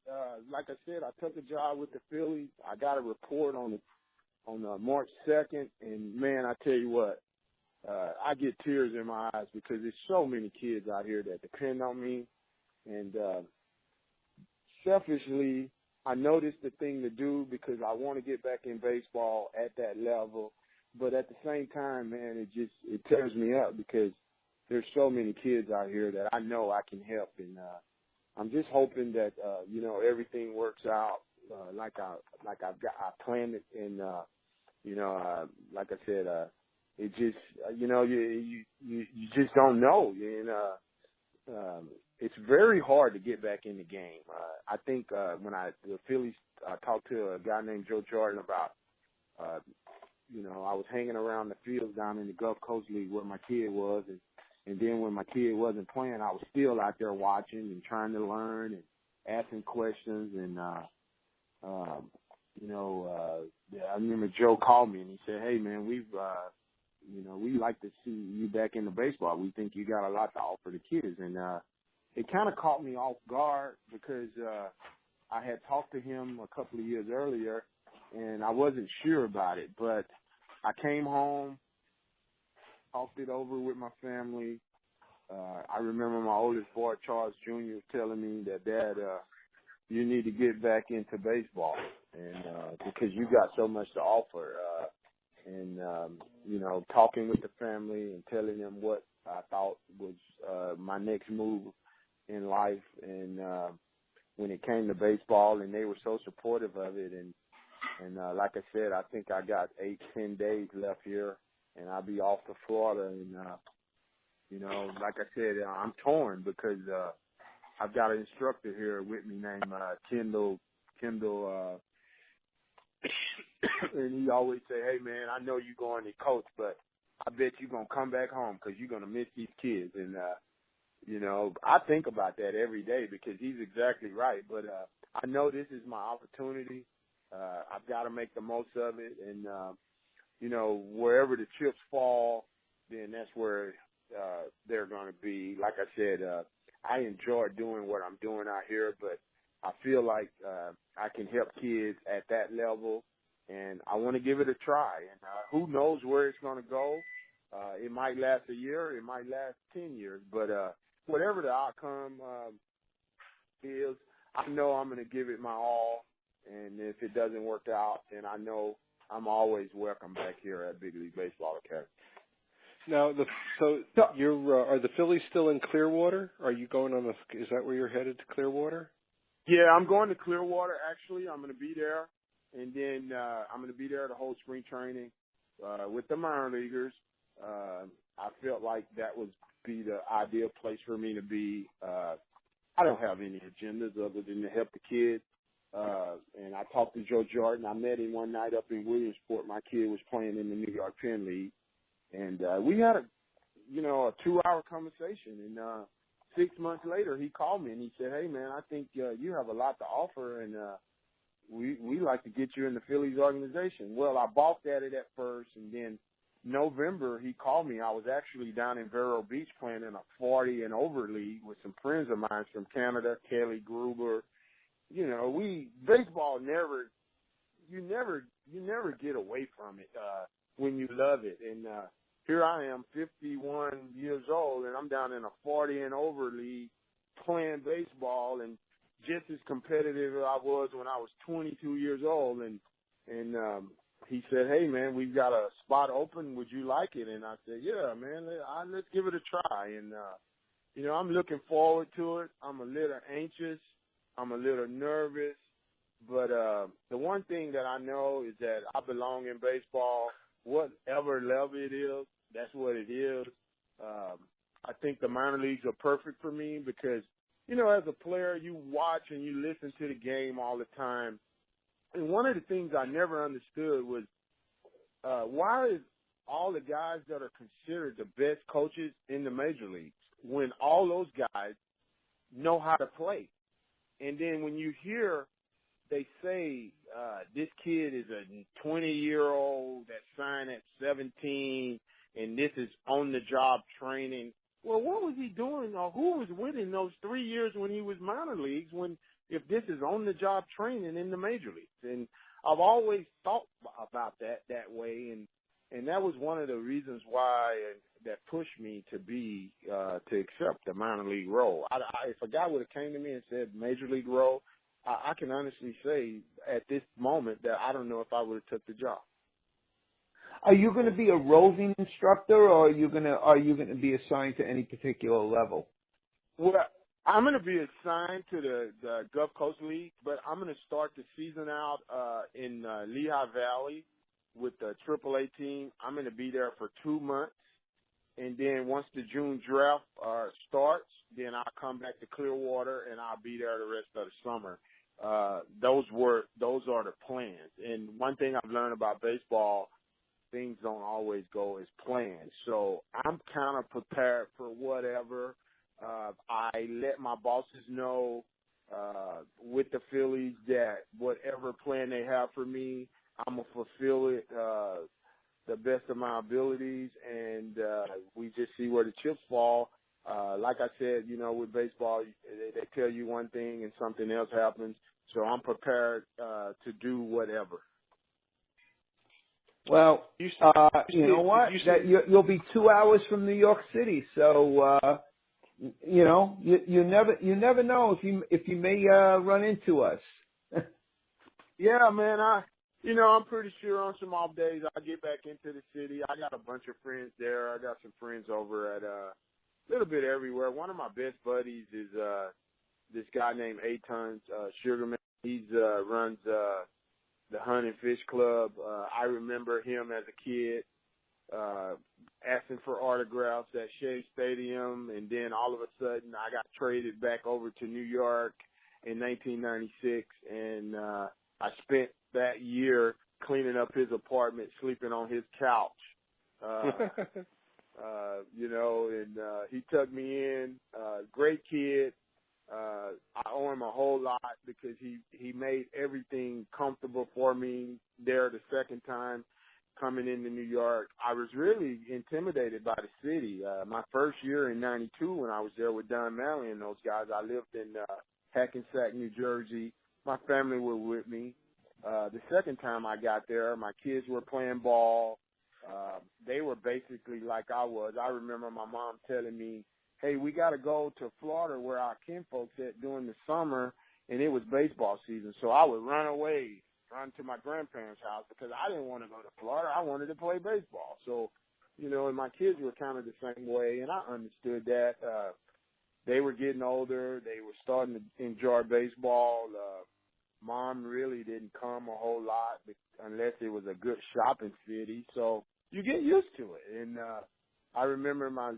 Like I said, I took a job with the Phillies. I got a report on March 2nd. And, man, I tell you what, I get tears in my eyes because there's so many kids out here that depend on me. And, selfishly, I know this is the thing to do because I want to get back in baseball at that level. But at the same time, man, it tears me up because there's so many kids out here that I know I can help. And I'm just hoping that, you know, everything works out like I planned it. And, you know, like I said, it just, you know, you just don't know. And, it's very hard to get back in the game. I think when the Phillies talked to a guy named Joe Jordan about, you know, I was hanging around the field down in the Gulf Coast League where my kid was, and then when my kid wasn't playing, I was still out there watching and trying to learn and asking questions, and I remember Joe called me and he said, "Hey man, we'd like to see you back into baseball. We think you got a lot to offer the kids." And it kind of caught me off guard because I had talked to him a couple of years earlier, and I wasn't sure about it. But I came home, talked it over with my family. I remember my oldest boy, Charles Jr., telling me that, "Dad, you need to get back into baseball, and because you got so much to offer." Talking with the family and telling them what I thought was my next move in life. And when it came to baseball, and they were so supportive of it. And like I said, I think I got 8-10 days left here, and I'll be off to Florida. And, like I said, I'm torn because I've got an instructor here with me named Kendall, and he always say, "Hey, man, I know you're going to coach, but I bet you're going to come back home because you're going to miss these kids." And, I think about that every day because he's exactly right. But I know this is my opportunity. I've got to make the most of it. And, wherever the chips fall, then that's where they're going to be. Like I said, I enjoy doing what I'm doing out here, but I feel like I can help kids at that level, and I want to give it a try. And who knows where it's going to go. It might last a year. It might last 10 years. But whatever the outcome is, I know I'm going to give it my all. And if it doesn't work out, then I know I'm always welcome back here at Big League Baseball Academy. Now, are the Phillies still in Clearwater? Are you going on is that where you're headed, to Clearwater? Yeah, I'm going to Clearwater, actually. I'm going to be there, and then I'm going to be there the whole spring training with the minor leaguers. I felt like that would be the ideal place for me to be. I don't have any agendas other than to help the kids. And I talked to Joe Jordan. I met him one night up in Williamsport. My kid was playing in the New York Penn League, and we had a 2-hour conversation. And 6 months later, he called me and he said, "Hey, man, I think you have a lot to offer, and we like to get you in the Phillies organization." Well, I balked at it at first, and then November he called me. I was actually down in Vero Beach playing in a 40 and over league with some friends of mine from Canada, Kelly Gruber. Baseball you never get away from it when you love it. And here I am, 51 years old, and I'm down in a 40 and over league playing baseball, and just as competitive as I was when I was 22 years old. And he said, "Hey, man, we've got a spot open. Would you like it?" And I said, "Yeah, man, let's give it a try." And, I'm looking forward to it. I'm a little anxious. I'm a little nervous. But the one thing that I know is that I belong in baseball. Whatever level it is, that's what it is. I think the minor leagues are perfect for me because, as a player, you watch and you listen to the game all the time. And one of the things I never understood was why is all the guys that are considered the best coaches in the major leagues when all those guys know how to play? And then when you hear they say this kid is a 20-year-old that signed at 17, and this is on-the-job training. Well, what was he doing, or who was with him those 3 years when he was minor leagues if this is on-the-job training in the major leagues? And I've always thought about that way, and that was one of the reasons why that pushed me to accept the minor league role. If a guy would have came to me and said major league role, I can honestly say at this moment that I don't know if I would have took the job. Are you going to be a roving instructor, or are you going to be assigned to any particular level? Well, I'm going to be assigned to the Gulf Coast League, but I'm going to start the season out in Lehigh Valley with the AAA team. I'm going to be there for 2 months, and then once the June draft starts, then I'll come back to Clearwater and I'll be there the rest of the summer. Those are the plans. And one thing I've learned about baseball, things don't always go as planned. So I'm kind of prepared for whatever. I let my bosses know with the Phillies that whatever plan they have for me, I'm going to fulfill it the best of my abilities, and we just see where the chips fall. Like I said, with baseball, they tell you one thing and something else happens, so I'm prepared to do whatever. Well, you know what? You'll be 2 hours from New York City, so you never know if you may run into us. Yeah, man. I'm pretty sure on some off days I get back into the city. I got a bunch of friends there. I got some friends over at a little bit everywhere. One of my best buddies is this guy named Aton Sugarman. He's runs the Hunt and Fish Club. I remember him as a kid asking for autographs at Shea Stadium, and then all of a sudden I got traded back over to New York in 1996, and I spent that year cleaning up his apartment, sleeping on his couch. And he took me in. Great kid. I owe him a whole lot because he made everything comfortable for me there the second time coming into New York. I was really intimidated by the city. My first year in 92 when I was there with Don Manley and those guys, I lived in Hackensack, New Jersey. My family were with me. The second time I got there, my kids were playing ball. They were basically like I was. I remember my mom telling me, hey, we got to go to Florida where our kinfolks at during the summer, and it was baseball season. So I would run to my grandparents' house because I didn't want to go to Florida. I wanted to play baseball. So, and my kids were kind of the same way, and I understood that. They were getting older. They were starting to enjoy baseball. Mom really didn't come a whole lot unless it was a good shopping city. So you get used to it. And I remember my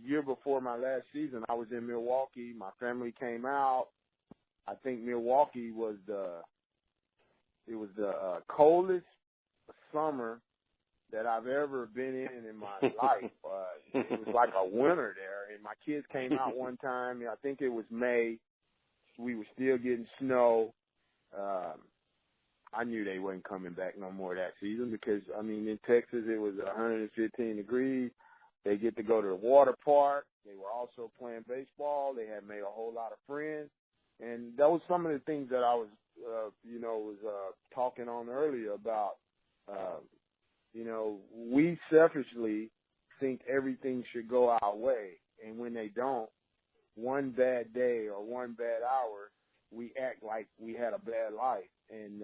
year before my last season, I was in Milwaukee. My family came out. I think Milwaukee was the coldest summer that I've ever been in my life. It was like a winter there. And my kids came out one time. I think it was May. We were still getting snow. I knew they wasn't coming back no more that season because, in Texas it was 115 degrees. They get to go to the water park. They were also playing baseball. They had made a whole lot of friends. And that was some of the things that I was, talking on earlier about, we selfishly think everything should go our way. And when they don't, one bad day or one bad hour, we act like we had a bad life. And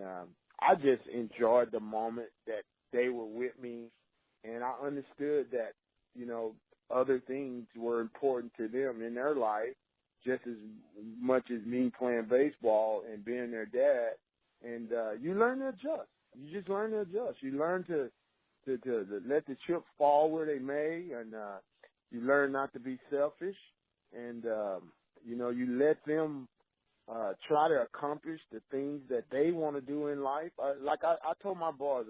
I just enjoyed the moment that they were with me, and I understood that, other things were important to them in their life just as much as me playing baseball and being their dad. And you learn to adjust. You just learn to adjust. You learn to let the chips fall where they may, and you learn not to be selfish, and, you let them try to accomplish the things that they want to do in life. I told my boys,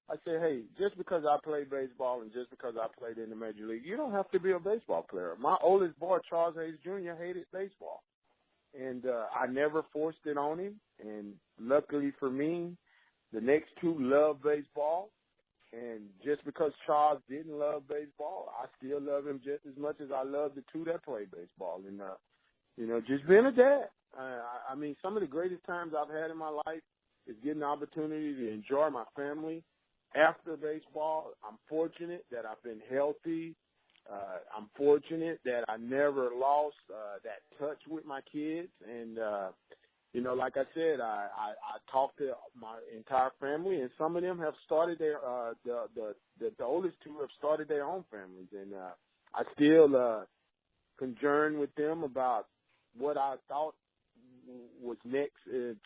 I said, hey, just because I play baseball and just because I played in the major league, you don't have to be a baseball player. My oldest boy, Charles Hayes Jr., hated baseball. And I never forced it on him. And luckily for me, the next two love baseball. And just because Charles didn't love baseball, I still love him just as much as I love the two that play baseball. And, just being a dad. Some of the greatest times I've had in my life is getting the opportunity to enjoy my family after baseball. I'm fortunate that I've been healthy. I'm fortunate that I never lost that touch with my kids. And, like I said, I talked to my entire family, and some of them have started their the oldest two have started their own families. And I still conjourn with them about what I thought was next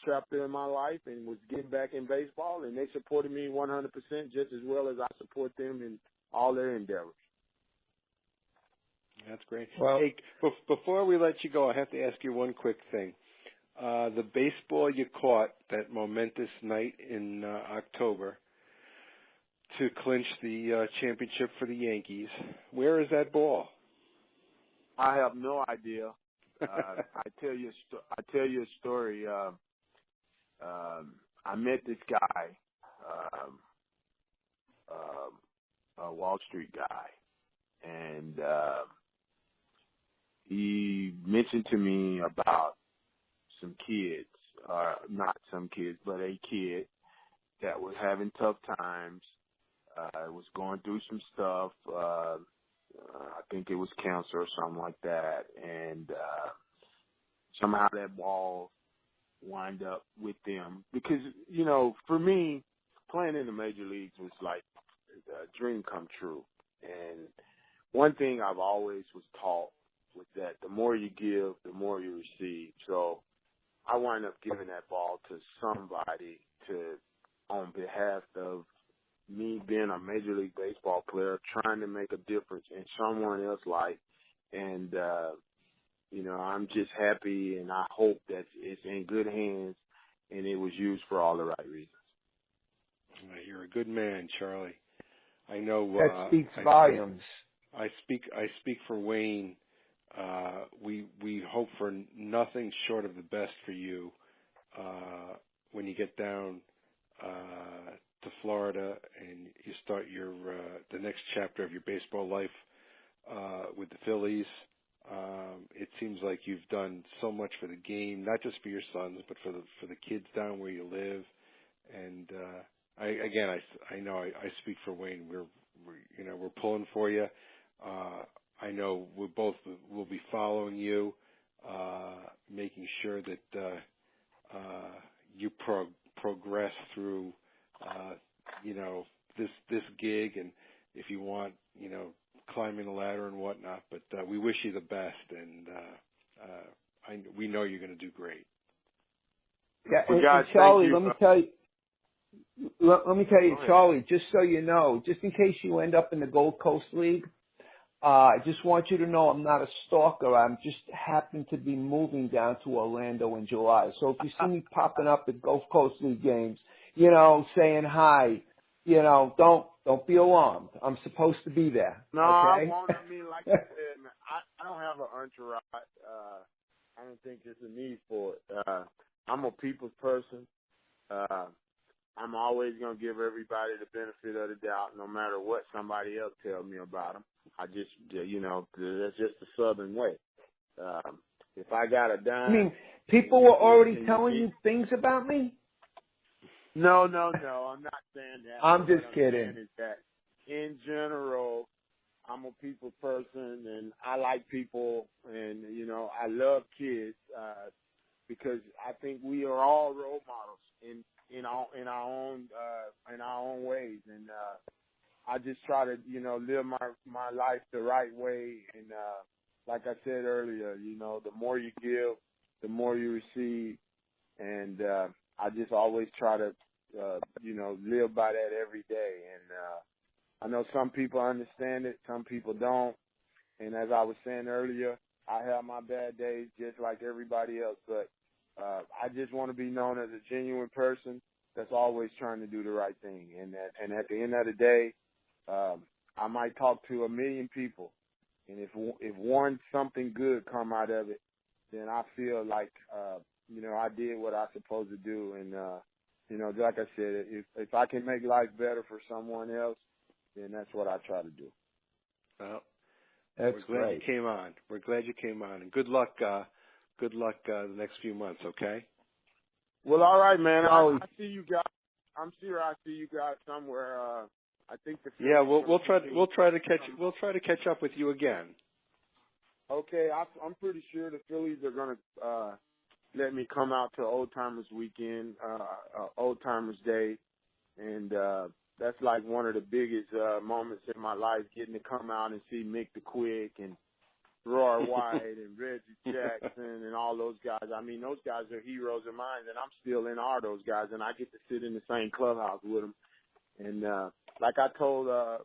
chapter in my life and was getting back in baseball, and they supported me 100% just as well as I support them in all their endeavors. That's great. Well, hey, before we let you go, I have to ask you one quick thing. The baseball you caught that momentous night in October to clinch the championship for the Yankees, where is that ball? I have no idea. I tell you a story. I met this guy, a Wall Street guy, and he mentioned to me about some kids, not some kids, but a kid that was having tough times, was going through some stuff. I think it was cancer or something like that, and somehow that ball wind up with them. Because, you know, for me, playing in the major leagues was like a dream come true. And one thing I've always was taught was that the more you give, the more you receive. So I wind up giving that ball to somebody on behalf of me being a Major League Baseball player, trying to make a difference in someone else's life. And, you know, I'm just happy, and I hope that it's in good hands and it was used for all the right reasons. You're a good man, Charlie. I know that speaks volumes. I speak for Wayne. We hope for nothing short of the best for you when you get down to Florida and you start your the next chapter of your baseball life with the Phillies. It seems like you've done so much for the game, not just for your sons, but for the kids down where you live. And I know I speak for Wayne. We're pulling for you. I know we'll be following you, making sure that you progress through this gig, and if you want, climbing the ladder and whatnot. But we wish you the best, and we know you're going to do great. Yeah, well, and guys, Charlie, let me tell you, Charlie, just so you know, just in case you end up in the Gold Coast League, I just want you to know I'm not a stalker. I'm just happen to be moving down to Orlando in July. So if you see me popping up at Gulf Coast League games, saying hi, don't be alarmed. I'm supposed to be there. No, okay? I won't. I mean, like I said, man, I don't have an entourage. I don't think there's a need for it. I'm a people's person. I'm always going to give everybody the benefit of the doubt, no matter what somebody else tells me about them. I just, that's just the Southern way. If I got a dime. I mean, people were already telling you things about me? No, I'm not saying that. I'm just what kidding. I'm saying is that in general, I'm a people person, and I like people, and, I love kids, because I think we are all role models in our own ways, and I just try to live my life the right way, and like I said earlier, the more you give, the more you receive, and I just always try to live by that every day, and I know some people understand it, some people don't, and as I was saying earlier, I have my bad days just like everybody else, but I just want to be known as a genuine person that's always trying to do the right thing. And at the end of the day, I might talk to 1 million people, and if one something good come out of it, then I feel like I did what I supposed to do. And like I said, if I can make life better for someone else, then that's what I try to do. Well, That's we're glad great. you came on. We're glad you came on, and good luck. Good luck the next few months. Okay. Well, all right, man. I see you guys. I'm sure I see you guys somewhere. I think the Yeah, we'll try to catch up with you again. Okay, I'm pretty sure the Phillies are gonna let me come out to Old Timers Weekend, Old Timers Day, and that's like one of the biggest moments in my life, getting to come out and see Mick the Quick and Roy White and Reggie Jackson and all those guys. I mean, those guys are heroes of mine, and I'm still in awe of those guys, and I get to sit in the same clubhouse with them. And like I told a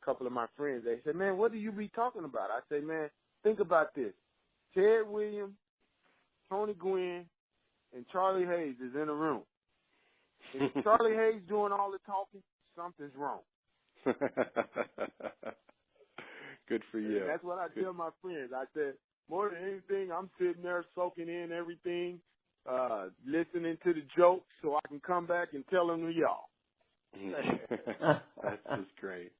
couple of my friends, they said, man, what do you be talking about? I say, man, think about this. Ted Williams, Tony Gwynn, and Charlie Hayes is in the room. If Charlie Hayes doing all the talking, something's wrong. Good for you. And that's what I tell my friends. I said, More than anything, I'm sitting there soaking in everything, listening to the jokes so I can come back and tell them to y'all. That's just great.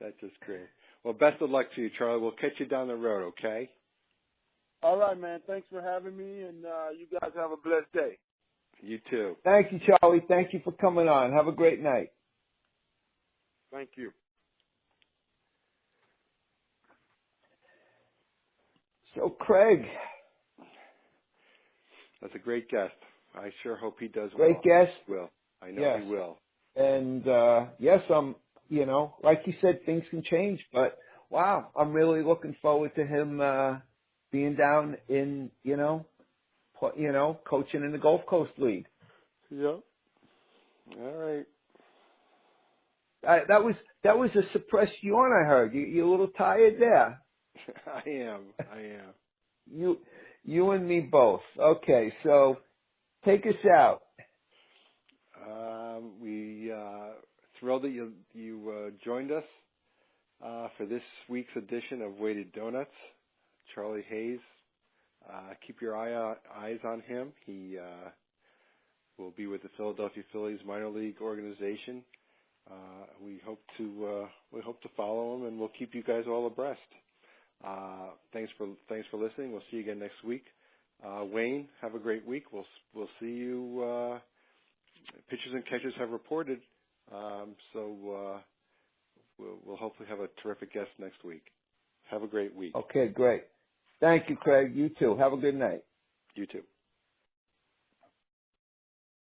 That's just great. Well, best of luck to you, Charlie. We'll catch you down the road, okay? All right, man. Thanks for having me, and you guys have a blessed day. You too. Thank you, Charlie. Thank you for coming on. Have a great night. Thank you. So, Craig. That's a great guest. I sure hope he does Great well. guest. He will. I know Yes. he will. And, yes, like you said, things can change, but wow, I'm really looking forward to him, being down in, coaching in the Gulf Coast League. Yep. All right. That was a suppressed yawn I heard. You a little tired there. I am. You and me both. Okay, so take us out. We thrilled that you joined us for this week's edition of Weighted Donuts. Charlie Hayes. Keep your eyes on him. He will be with the Philadelphia Phillies minor league organization. We hope to follow him, and we'll keep you guys all abreast. Thanks for listening. We'll see you again next week. Wayne, have a great week. We'll see you. Pitchers and catchers have reported, so we'll hopefully have a terrific guest next week. Have a great week. Okay, great. Thank you, Craig. You too. Have a good night. You too.